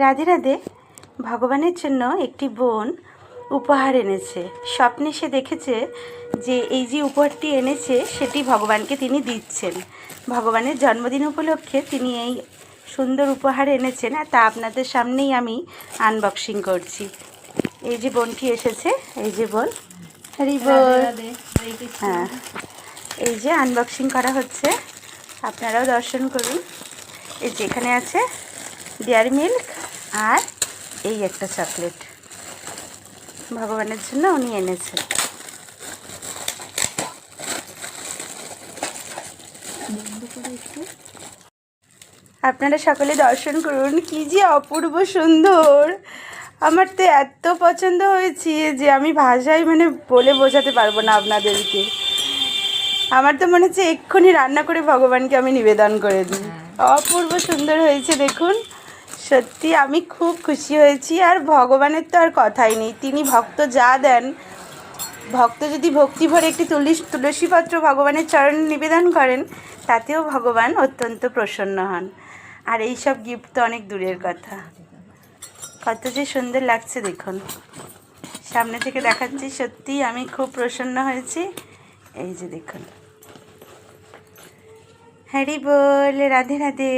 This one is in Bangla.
রাধে রাধে। ভগবানের জন্য একটি বোন উপহার এনেছে। স্বপ্নে সে দেখেছে যে এই যে উপহারটি এনেছে সেটি ভগবানকে তিনি দিচ্ছেন। ভগবানের জন্মদিন উপলক্ষে তিনি এই সুন্দর উপহার এনেছেন, আর তা আপনাদের সামনেই আমি আনবক্সিং করছি। এই যে বোনটি এসেছে, এই যে বোন, হরি বল। হ্যাঁ, এই যে আনবক্সিং করা হচ্ছে, আপনারাও দর্শন করুন। এই যেখানে আছে ডেয়ারি মিল্ক আর এই একটা চকলেট ভগবানের জন্য উনি এনেছেন। আপনারা সকলে দর্শন করুন, কি যে অপূর্ব সুন্দর। আমার তো এত পছন্দ হয়েছে যে আমি ভাষায় বলে বোঝাতে পারবো না আপনাদেরকে। আমার তো মনে হচ্ছে এক্ষুনি রান্না করে ভগবানকে আমি নিবেদন করে দিই। অপূর্ব সুন্দর হয়েছে দেখুন, সত্যি আমি খুব খুশি হয়েছি। আর ভগবানের তো আর কথাই নেই, তিনি ভক্ত যা দেন, ভক্ত যদি ভক্তি ভরে একটি তুলসীপত্র ভগবানের চরণে নিবেদন করেন, তাতেও ভগবান অত্যন্ত প্রসন্ন হন। আর এই সব গিফট তো অনেক দূরের কথা। কত যে সুন্দর লাগছে দেখুন, সামনে থেকে দেখাচ্ছি। সত্যি আমি খুব প্রসন্ন হয়েছি। এই যে দেখুন, হরি বল, রাধে রাধে।